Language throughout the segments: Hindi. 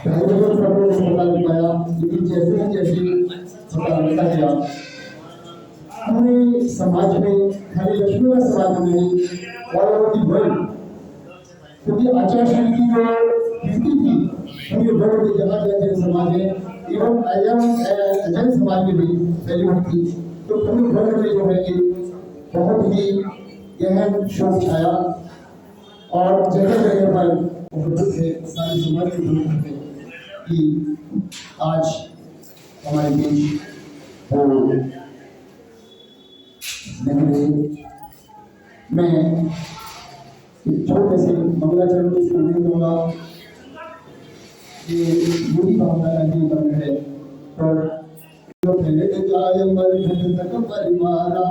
पहले तो सबने पता नहीं पाया, लेकिन जैसे जैसे पता लगता गया पूरे समाज में, खाली लक्ष्मी समाज में नहीं, ऑल ओवर दी वर्ल्ड, क्योंकि आचार संहिता जो हिंदी थी पूरे वर्ल्ड में जहाँ जैसे समाज है, इवन अजय समाज में भी फैली हुई थी, तो पूरे वर्ल्ड में जो है कि बहुत ही गहन शोक छाया और जगह जगह पर सारे समाज के लोग थे कि आज हमारे बीच वो मैं एक छोटे से मंगलाचरण को इसको नहीं दूंगा, ये बुरी भावना नहीं बन है, पर जो पहले जाए मर तक परिवारा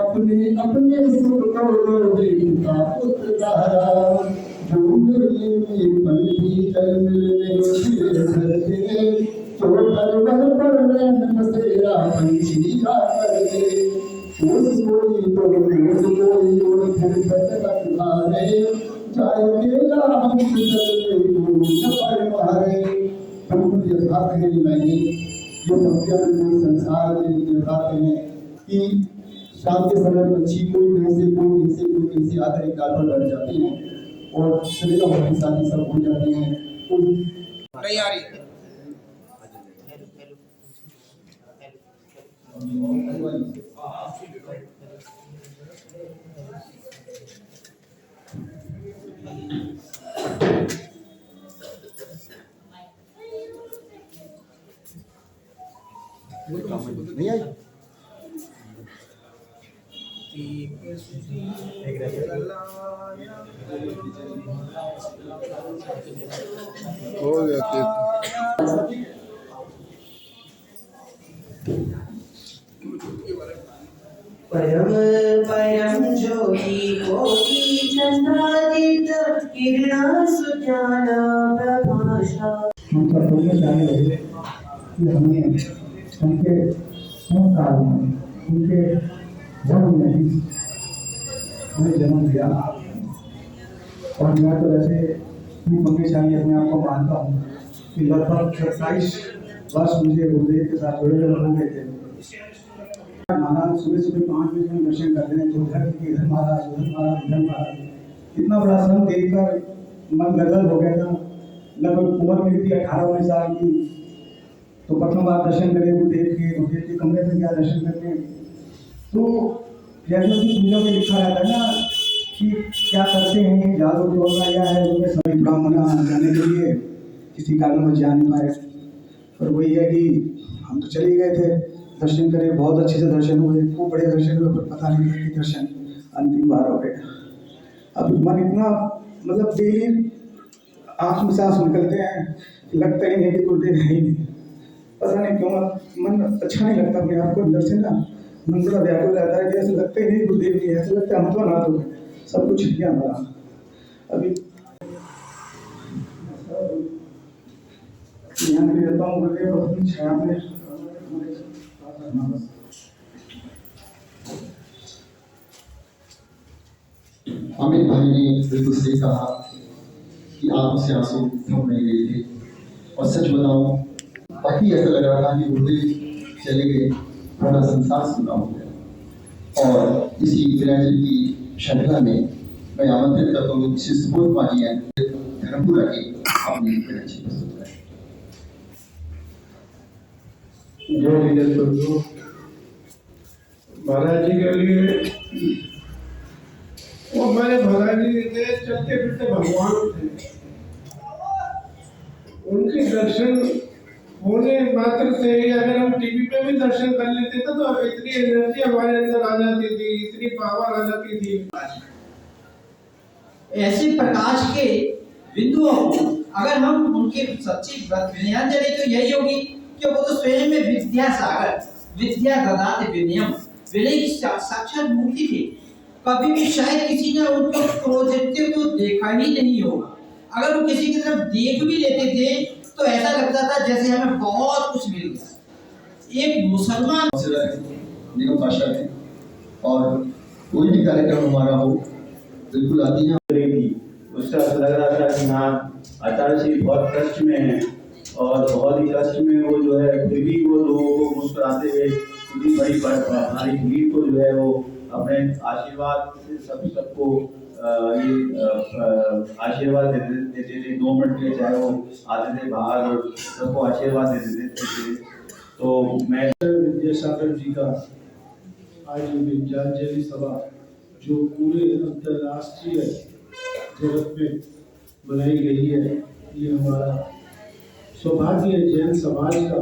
अपने अपने सुख को देखता उतारा, जो मेरे में पल भी चल मिलने फिर तो तरवर पर रहन बसेरा पंछी कर दे, उस कोई और फिर तक मारे जाए ला हम चले न पर मारे, हम यथार्थ है नहीं जो पंक्तियां कोई संसार में दिखाते हैं कि शाम के समय पक्षी कोई कहीं से आकर एक डाल पर बैठ जाते हैं और सवेरा होने के साथ ही सब हो जाते हैं। नहीं आ रही नहीं आई हो जाते परम परम ज्योति कोटि चंद्रादित किरण सुजान प्रभाषा। हम सब बोलने जाने लगे कि हमने उनके संस्कार में, उनके जन्म में ही हमें जन्म दिया, और मैं तो वैसे इतनी भाग्यशाली अपने आप को मानता हूँ कि लगभग 27 वर्ष मुझे गुरुदेव के साथ जुड़े हुए हो गए थे। महाराज सुबह सुबह 5 बजे हम दर्शन करते हैं, तो इधर महाराज उधर महाराज इधर महाराज, इतना बड़ा सन देखकर मन गदगद हो गया था। लगभग उम्र मेरी थी 18-19 साल की, तो प्रथम बार दर्शन करे गुरुदेव के कमरे में गया दर्शन करने। तो जैसे कि पूजा में लिखा रहता है ना कि क्या करते हैं जादू जो होगा या है, उनमें सभी ब्राह्मण जाने के लिए किसी कारणवश जा नहीं पाए, पर वही है कि हम तो चले गए थे, दर्शन करे, बहुत अच्छे से दर्शन हुए, खूब बढ़िया दर्शन हुए, पर पता नहीं कि दर्शन अंतिम बार हो गया। अब मन इतना मतलब डेली आँख में सांस निकलते हैं, लगता ही नहीं कि गुरुदेव है ही नहीं, पता नहीं क्यों मन अच्छा नहीं लगता अपने आप को अंदर से ना, मन बड़ा व्याकुल रहता है कि ऐसा लगता ही नहीं गुरुदेव नहीं है, ऐसा लगता है मतलब ना तो सब कुछ है हमारा। अभी यहाँ भी रहता हूँ, गुरुदेव अपनी छाया में अमित भाई ने बिल्कुल सही कहा कि आंखों से आंसू थम नहीं गए थे, और सच बताऊं बाकी ऐसा लग रहा था कि गुरुदेव चले गए, पूरा संसार सुना हो गया। और इसी विराजन की श्रृंखला में मैं आमंत्रित करता हूँ श्री सुबोध पाजी धर्मपुरा के अपनी अच्छी प्रस्तुत करें। जय लीला महाराज जी के लिए वो हमारे महाराज जी थे, चलते फिरते भगवान थे, उनके दर्शन होने मात्र से अगर हम टीवी पे भी दर्शन कर लेते थे तो इतनी एनर्जी हमारे अंदर आ जाती थी, इतनी पावर आ जाती थी। ऐसे प्रकाश के बिंदुओं को अगर हम उनके सच्ची ध्यान दें तो यही होगी कि वो तो स्वयं में विद्या सागर, विद्या ददाति विनयम, विनय की साक्षात मूर्ति थी। कभी भी शायद किसी ने उनको प्रोजेक्टिव तो देखा ही नहीं होगा। अगर वो किसी की तरफ देख भी लेते थे तो ऐसा लगता था जैसे हमें बहुत कुछ मिल गया। एक मुसलमान निगम भाषा है, और कोई भी कार्यक्रम हमारा हो बिल्कुल आती है। उसका लग रहा था कि हाँ आचार्य श्री बहुत कष्ट में है और बहुत ही कष्ट में वो जो है फिर भी वो लोगों को मुस्कुराते हुए इतनी बड़ी हमारी भीड़ को जो है वो अपने आशीर्वाद से सबको आशीर्वाद देते थे। 2 मिनट के लिए चाहे वो आते थे बाहर और सबको आशीर्वाद देते थे। तो मैं विद्यासागर जी का आज विद्यांजलि सभा जो पूरे अंतर्राष्ट्रीय जगत में बनाई गई है, ये हमारा सौभाग्य है जैन समाज का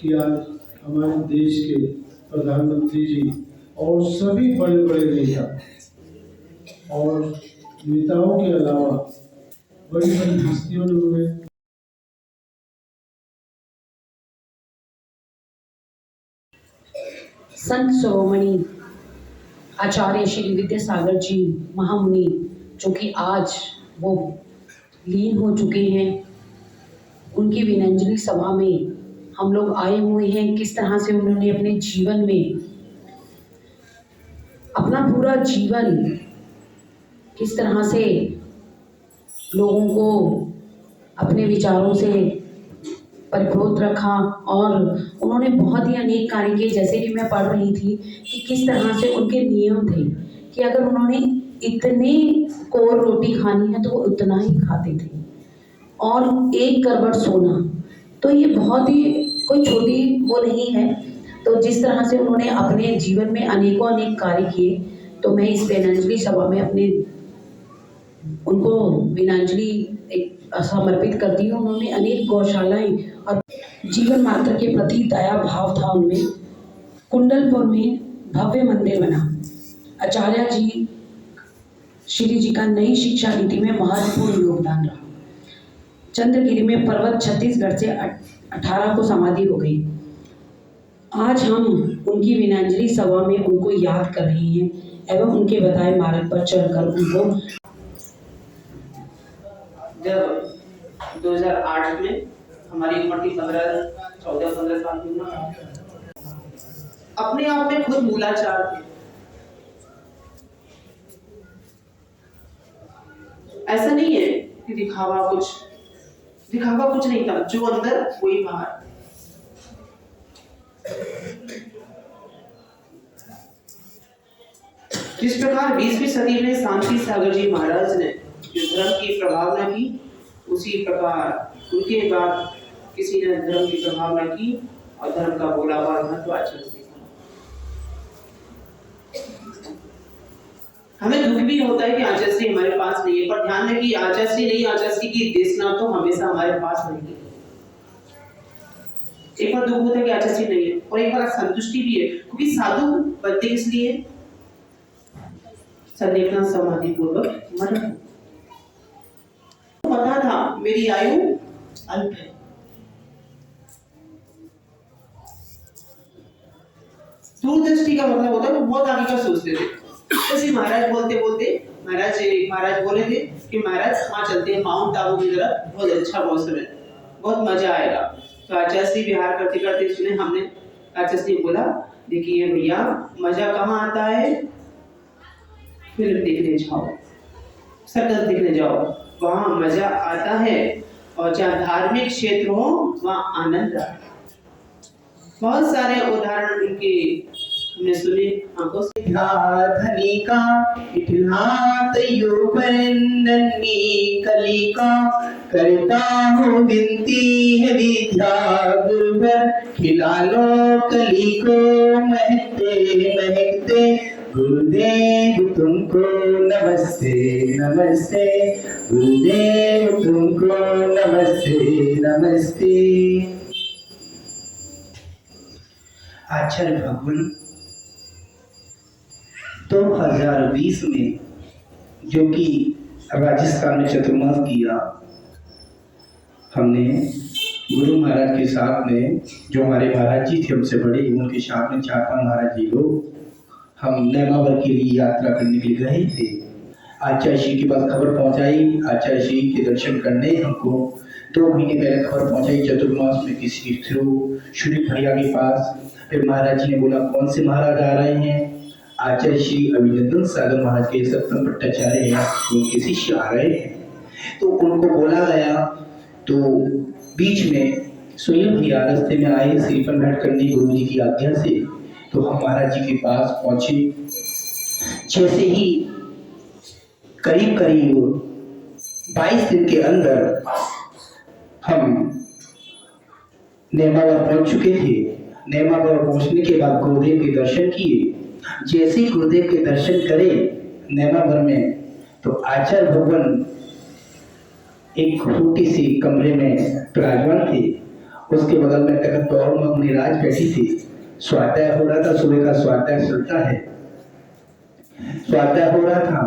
कि आज हमारे देश के प्रधानमंत्री जी और सभी बड़े बड़े नेता और नेताओं के अलावा बड़ी बड़ी हस्तियों ने संत शिरोमणि आचार्य श्री विद्यासागर जी महामुनि जो कि आज वो लीन हो चुके हैं, उनकी विनंजलि सभा में हम लोग आए हुए हैं। किस तरह से उन्होंने अपने जीवन में अपना पूरा जीवन किस तरह से लोगों को अपने विचारों से परिपोत रखा और उन्होंने बहुत ही अनेक कार्य किए। जैसे कि मैं पढ़ रही थी कि किस तरह से उनके नियम थे कि अगर उन्होंने इतने कोर रोटी खानी है तो वो उतना ही खाते थे और 1 करवट सोना, तो ये बहुत ही कोई छोटी वो नहीं है। तो जिस तरह से उन्होंने अपने जीवन में अनेकों अनेक कार्य किए, तो मैं इस विनंजलि सभा में अपने उनको विनंजलि समर्पित करती हूँ। उन्होंने अनेक गौशालाएं और जीवन मात्र के प्रति दया भाव था उनमें। कुंडलपुर में भव्य मंदिर बना। आचार्य जी श्री जी का नई शिक्षा नीति में महत्वपूर्ण योगदान रहा। चंद्रगिरी में पर्वत छत्तीसगढ़ से 18 को समाधि हो गई। आज हम उनकी विनंजलि सभा में उनको याद कर रहे हैं एवं उनके बताए मार्ग पर चलकर उनको। जब 2008 में हमारी उम्र थी 14-15 साल की उम्र, अपने आप में खुद मूलाचार थे। ऐसा नहीं है कि दिखावा कुछ नहीं था, जो अंदर वही बाहर। जिस प्रकार 20वीं सदी में शांति सागर जी महाराज ने इस धर्म की प्रभावना की, उसी प्रकार उनके बाद किसी ने धर्म की प्रभावना की और धर्म का बोलावा महत्व आचरण देखा। हमें दुख भी होता है कि आचार्य हमारे पास नहीं है, पर ध्यान रखिए कि आचार्य नहीं, आचार्य की देशना तो हमेशा हमारे पास नहीं है। एक बार दुख होता है कि आचार्य नहीं है और एक बार संतुष्टि भी है, क्योंकि साधु बनते इसलिए सदेखना समाधि पूर्वक मरण। पता था मेरी आयु अल्प है। दूरदृष्टि का मतलब होता है कि बहुत आगे का सोचते थे। जैसे महाराज महाराज बोले थे कि महाराज वहाँ चलते हैं माउंट आबू की तरफ, बहुत अच्छा मौसम है, बहुत मजा आएगा। तो आचार्य विहार करते करते सुने हमने, आचार्य बोला देखिए भैया मजा कहाँ आता है, फिल्म देखने जाओ, सर्कस देखने जाओ, वहाँ मजा आता है, और जहाँ धार्मिक क्षेत्र हो वहाँ आनंद आता है। बहुत सारे उदाहरण उनके हमने सुने आंखों से। धनी का इतना तयोपरंदनी कलिका करता हूँ विनती है विद्या गुरुवर, खिला लो कली को महकते महकते, गुरुदेव तुमको नमस्ते नमस्ते, गुरुदेव तुमको नमस्ते नमस्ते। आचार्य भगवान 2020 में जो कि राजस्थान में चतुर्मास किया, हमने गुरु महाराज के साथ में, जो हमारे महाराज जी थे हमसे बड़े, उनके साथ में 4-5 महाराज जी लोग हम नेमावर के लिए यात्रा करने के लिए गए थे। आचार्य श्री के पास खबर पहुंचाई, आचार्य श्री के दर्शन करने हमको 2 महीने पहले खबर पहुंचाई चतुर्मास में किसी के थ्रू श्री भैया के पास। फिर महाराज जी ने बोला कौन से महाराज आ रहे हैं, आचार्य श्री अभिनंदन सागर महाराज के सप्तम भट्टाचार्य हैं, उनके शिष्य आ रहे हैं। तो उनको बोला गया, तो बीच में सुनील भैया रास्ते में आए श्रीफल भेंट करने गुरु जी की आज्ञा से। तो हम महाराज जी के पास पहुंचे। जैसे ही करीब करीब 22 दिन के अंदर हम नेमावर पहुंच चुके थे। नेमावर पहुंचने के बाद गुरुदेव के दर्शन किए। जैसे ही गुरुदेव के दर्शन करे नेमावर में, तो आचार्य भगवान एक छोटी सी कमरे में विराजमान थे। उसके बगल में तखत और मुनिराज बैठी थी। स्वाध्याय हो रहा था, सुबह का स्वाध्याय चलता है। स्वाध्याय हो रहा था,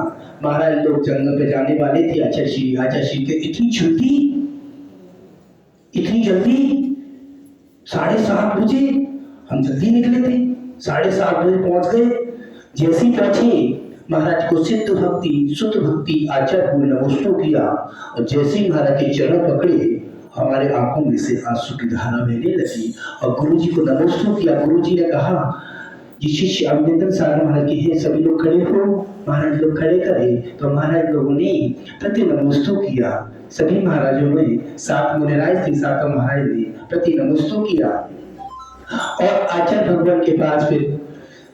महाराज लोग जंगल पे जाने वाले थे। आचार्य श्री के इतनी जल्दी 7:30 बजे, हम जल्दी निकले थे, 7:30 बजे पहुंच गए। जैसे ही पहुंचे महाराज को शुद्ध भक्ति आचार्य ने नमस्कार किया, और जैसे ही महाराज के चरण पकड़े हमारे आंखों में से आंसू की धारा बहने लगी। और गुरु जी को नमस्कार किया। गुरु जी ने कहा, ये शिष्य अभिनंदन सागर महाराज के हैं, सभी लोग खड़े हो। महाराज लोग खड़े करे तो महाराज लोगों ने प्रति नमस्कार किया। सभी महाराजों ने, 7 मुनिराज थे, 7 महाराज ने प्रति नमस्कार किया। और आचार्य भगवान के पास फिर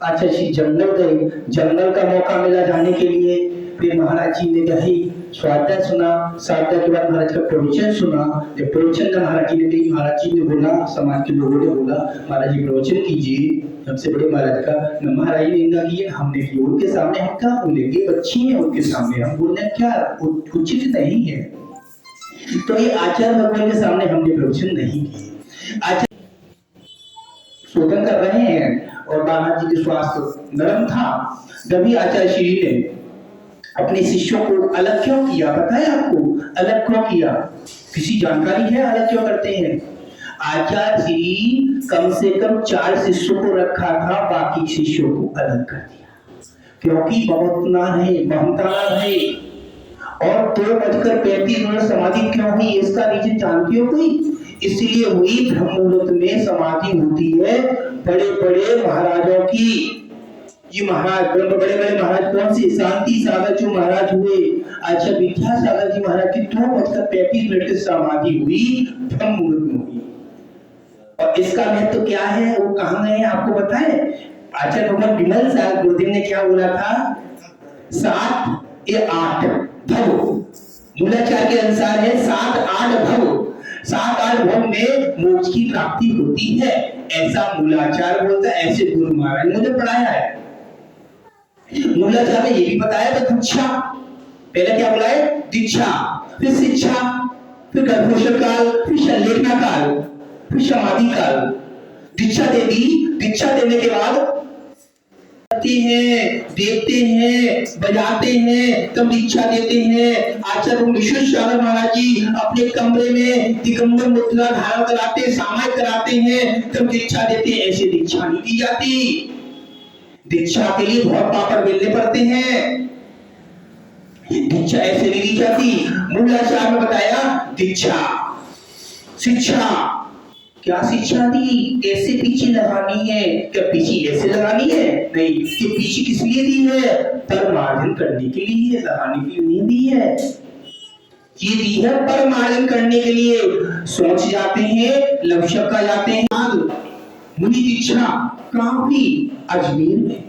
आचार्य श्री जंगल गए। जंगल का मौका मिला जाने के लिए। फिर महाराज जी ने कही स्वाध्याय सुना। स्वाध्याय के बाद महाराज का प्रवचन सुना। जब प्रवचन का महाराज जी ने कही, महाराज जी ने बोला, समाज के लोगों ने बोला, महाराज जी प्रवचन कीजिए। सबसे बड़े महाराज का महाराज ने निंदा की, हमने की, उनके सामने हम क्या बोलेंगे, बच्चे हैं उनके सामने हम बोलने क्या उचित नहीं है। तो ये आचार्य भगवान के सामने हमने प्रवचन नहीं किए। आचार्य शोधन कर रहे हैं और महाराज जी के स्वास्थ्य नरम था। तभी आचार्य श्री ने अपने शिष्यों को अलग क्यों किया, बताया आपको अलग क्यों किया? किसी जानकारी है अलग क्यों करते हैं? आचार्य श्री कम से कम 4 शिष्यों को रखा था, बाकी शिष्यों को अलग कर दिया, क्योंकि बहुत ना रहे, महमता ना रहे। और 2:35 समाधि क्यों हुई, इसका रीजन जानती हो कोई? इसलिए हुई, ब्रह्म मुहूर्त में समाधि होती है बड़े बड़े महाराजों की। ये महाराज बड़े बड़े महाराज कौन से? शांति सागर जो महाराज हुए, अच्छा विद्यासागर जी महाराज की 2:35 की समाधि हुई, ब्रह्म मुहूर्त में हुई। और इसका महत्व क्या है, वो कहाँ गए आपको पता है? आचार्य भगवान विमल साहब गुरुदेव ने क्या बोला था? 7 या 8 भव, मूलाचार के अनुसार है 7-8 भव। 7-8 भव में मोक्ष की प्राप्ति होती है, ऐसा मूलाचार बोलता है। ऐसे गुरु महाराज ने मुझे पढ़ाया है। मूलाचार में ये भी बताया था दीक्षा, पहले क्या बोला है? दीक्षा, फिर शिक्षा, फिर गर्भोषण काल, फिर संलेखना काल, फिर समाधि काल। दीक्षा दे दी, दीक्षा देने के बाद देखते हैं, बजाते हैं, तब दीक्षा देते हैं। आचार्य विश्वेश्वर महाराज जी अपने कमरे में दिगंबर मुद्रा धारण कराते, सामायिक कराते हैं, तब दीक्षा देते हैं। ऐसे दीक्षा नहीं दी जाती। दीक्षा के लिए बहुत पापड़ बेलने पड़ते हैं। दीक्षा ऐसे नहीं दी जाती। मूलाचार में बताया दीक्षा, शिक्षा, क्या शिक्षा दी, कैसे पीछे लगानी है? क्या पीछे ऐसे लगानी है? नहीं, ये पीछे किस लिए दी है? परमार्जन करने के लिए, लगाने के लिए नहीं दी है। ये दी है परमार्जन करने के लिए। सोच जाते हैं, लक्ष्य का जाते हैं। मुनि दीक्षा कहाँ हुई? अजमेर में।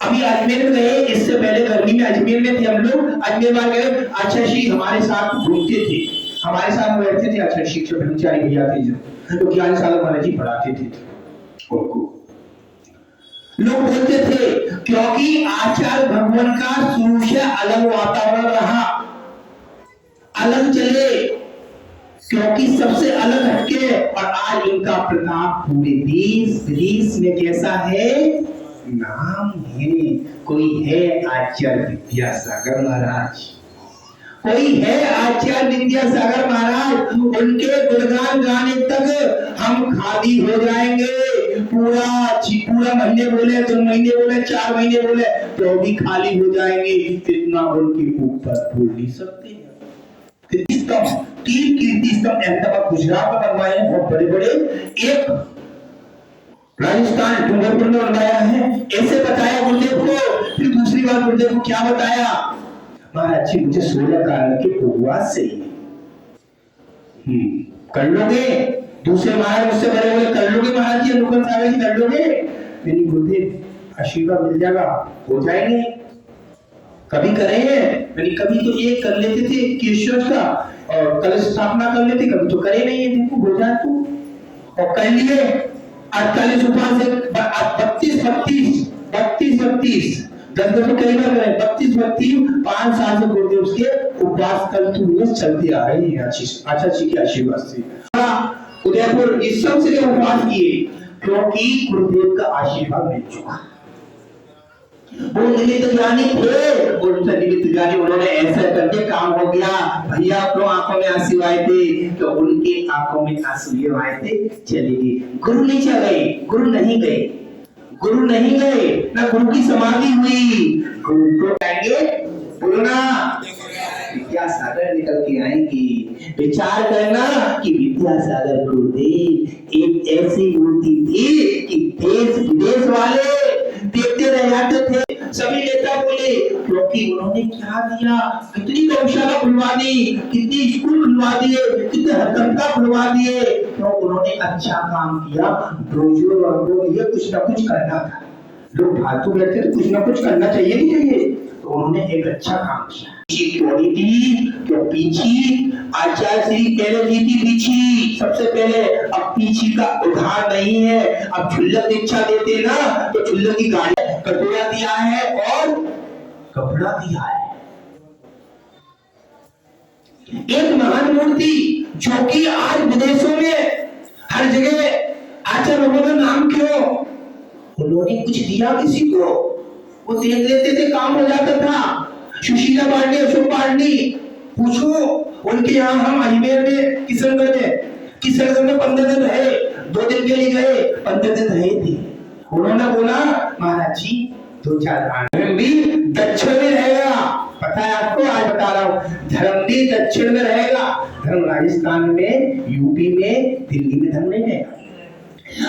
अभी अजमेर में गए, इससे पहले गर्मी में अजमेर में थे हम लोग। अजमेर में गए, आचार्य श्री हमारे साथ घूमते थे, हमारे साथ बैठते थे। आचार्य शिक्षक ब्रह्मचारी भैया थे जो ज्ञान सागर महाराज जी पढ़ाते थे उनको। लोग बोलते थे क्योंकि आचार्य भगवान का शुरू से अलग वातावरण रहा, अलग चले, क्योंकि सबसे अलग हटके। और आज इनका प्रताप पूरे देश विदेश में कैसा है? नाम है। कोई है आचार्य विद्यासागर महाराज, कोई है आचार्य विद्यासागर महाराज। उनके गुणगान गाने तक हम खाली हो जाएंगे। पूरा महीने बोले, 2 महीने बोले, 4 महीने बोले, तो भी खाली हो जाएंगे। इतना उनके ऊपर बोल नहीं सकते। तीन कीर्ति स्तंभ अहमदाबाद गुजरात में बनवाए हैं, बहुत बड़े बड़े। एक राजस्थान डूंगरपुर में बनाया है, ऐसे बताया गुरुदेव को। फिर दूसरी बार गुरुदेव को क्या बताया, महाराज जी मुझे 16 कारण के उपवास से कर लोगे? दूसरे महाराज मुझसे बड़े बोले कर लोगे महाराज जी, अनुकूल सागर जी कर लोगे? मेरी गुरुदेव आशीर्वाद मिल जाएगा, हो जाएंगे। कभी करेंगे, मैंने कभी तो एक कर लेते थे केशव का और कल स्थापना कर लेते, कभी तो करे नहीं है। देखो हो जाए तो, और कर लिए 48 उपवास से 32 10 कई बार करें 32 5 साल से गुरुदेव उसके उपवास कंटिन्यूअस चलते आ रहे हैं आचार्य जी के आशीर्वाद से। उदयपुर इस सब से उपवास किए क्योंकि गुरुदेव का आशीर्वाद मिल चुका। वो निमित्त ज्ञानी थे, उनसे निमित्त ज्ञानी, उन्होंने ऐसा करके काम हो गया। भैया अपनों आंखों में आंसू आए थे तो उनकी आंखों में आंसू ये आए थे, चले गए। गुरु नहीं चले, गुरु नहीं गए, गुरु नहीं गए, ना गुरु की समाधि हुई। गुरु को कहेंगे बोलो ना, विद्यासागर निकल के आएंगी। विचार करना कि विद्यासागर गुरुदेव एक ऐसी मूर्ति थी कि देश विदेश वाले देखते रह जाते थे। सभी नेता बोले क्योंकि उन्होंने क्या दिया, कितनी गौशाला खुलवा दी, कितनी स्कूल खुलवा दिए, कितने हरकंता खुलवा दिए, तो उन्होंने अच्छा काम किया। रोजो ये कुछ ना कुछ करना था, लोग फालतू बैठते तो कुछ ना कुछ करना चाहिए नहीं चाहिए, तो उन्होंने एक अच्छा काम किया। क्यों नहीं थी, क्यों पीछी? आचार्य श्री पहले दी थी पीछी सबसे पहले। अब पीछी का उधार नहीं है, अब क्षुल्लक दीक्षा देते ना तो क्षुल्लक की गाड़ी कटोरा दिया है और कपड़ा दिया है। एक महान मूर्ति जो कि आज विदेशों में हर जगह आचार्य भगवान का नाम क्यों? उन्होंने कुछ दिया किसी को, वो दे देते थे, काम हो जाता था। सुशीला पांडे, अशोक पांडे, पूछो उनके यहाँ हम अजमेर में किशनगढ़ में 15 दिन रहे, 2 दिन के लिए गए, 15 दिन रहे थे। उन्होंने बोला महाराज जी 2-4 धर्म भी दक्षिण में रहेगा। पता है आपको, आज बता रहा हूँ, धर्म भी दक्षिण में रहेगा। धर्म राजस्थान में, यूपी में, दिल्ली में धर्म नहीं रहेगा।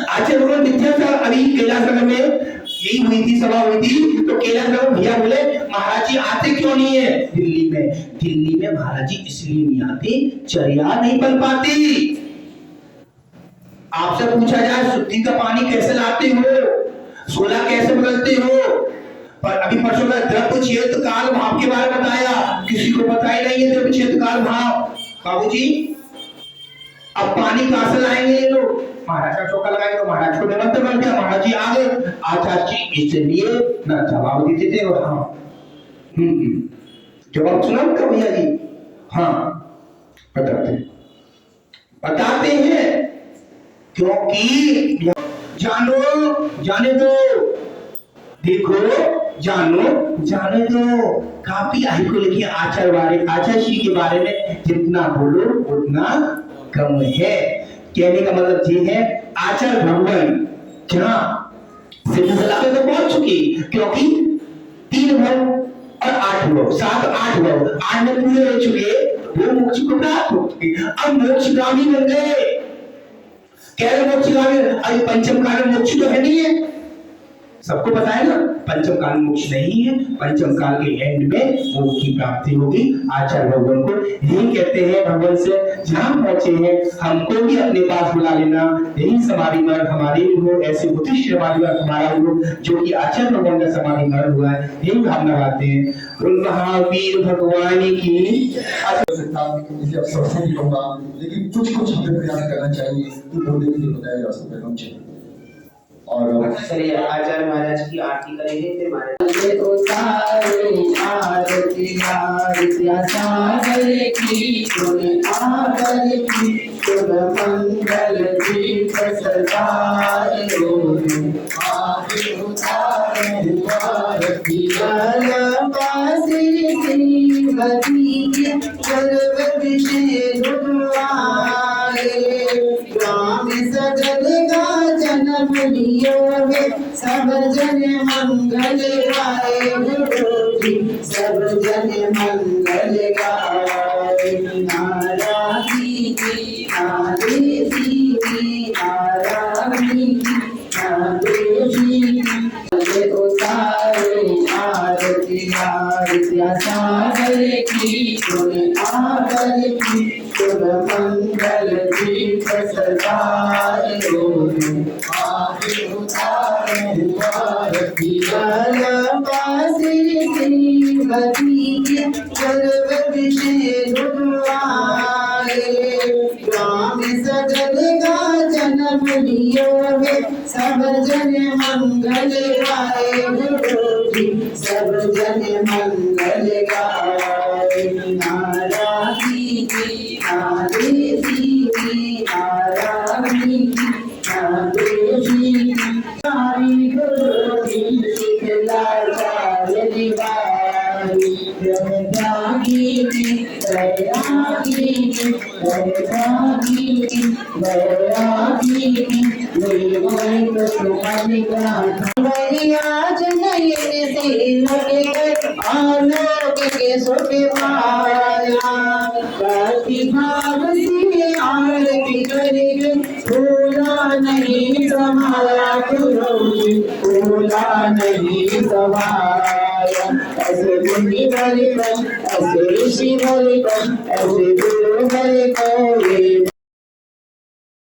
आचार्य भगवान विद्यासागर अभी कैलाशनगर में यही हुई थी, सभा हुई थी, तो कैलाशनगर भैया बोले महाराज जी आते क्यों नहीं है दिल्ली में? दिल्ली में महाराज जी इसलिए नहीं आते, चर्या नहीं बन पाती। आपसे पूछा जाए शुद्धि का पानी कैसे लाते हो, 16 कैसे बदलते हो, पर अभी परसों का द्रव्य क्षेत्रकाल भाव के बारे में बताया, किसी को पता ही नहीं है द्रव्य क्षेत्रकाल भाव। बाबूजी अब पानी कहां से लाएंगे ये लोग? महाराज का चौका लगाए तो महाराज को निमंत्रण बन गया, महाराज जी आ गए। आचार्य जी इसलिए ना जवाब देते थे और हाँ जवाब सुना क्या भैया जी? हाँ बताते हैं क्योंकि जाने दो, देखो जाने दो। काफी आई को लिखिए आचार्य श्री के बारे में जितना बोलो उतना कम है। कहने का मतलब ये है आचार्य भगवान जहाँ सिलसिला में तो पहुंच चुकी, क्योंकि 3 भव और 8 भव, 7 8 भव 8 में पूरे हो चुके, वो मोक्ष को प्राप्त हो चुके, अब मोक्षगामी बन गए। कह रहे मोक्षगामी, अभी पंचम काल मोक्ष तो है नहीं है, सबको पता है ना, पंचम काल मोक्ष नहीं है। पंचम काल के एंड में मोक्ष की प्राप्ति होगी। आचार्य भगवान को यही कहते हैं, भगवान से जहां पहुंचे हैं हमको भी अपने पास बुला लेना। यही समाधि मार्ग हमारे भी हो, ऐसे उत्कृष्ट समाधि मार्ग हमारा हो जो कि आचार्य भगवान का समाधि मार्ग हुआ है। यही भावना लाते हैं। उन महावीर भगवान की लेकिन कुछ हमें प्रयास करना चाहिए कि गुरुदेव जी बताया जा सके हम चाहिए। और चलिए आचार्य महाराज की आरती करेंगे, फिर महाराज विद्यासागर की शुभ मंगल दीप सरदार जन्म लियो है सब जन मंगल गाए गुरु जी, सब जन मंगल गाए। नारायणी नारायणी नारायणी मंगल दीप सजाए आगे उतारे आरती पासी श्रीमती सर्वविषय गुरुआरे ग्राम सजलेगा जन्म लियो है सब जन मंगल गाए गुरु जी सब जन मंगल गाए नारा की नारे की नारा की नारे की सारी गुरु जी शिखला चाली बारी त्यागी दयागी दयागी दयागी आज नयन से लगे आलोक के सुख माया प्रतिभाव से आरती करेंगे भूला नहीं समाया गुरु जी भूला नहीं समाया ऐसे मुनि बलि ऐसे ऋषि बलि ऐसे गुरु बलि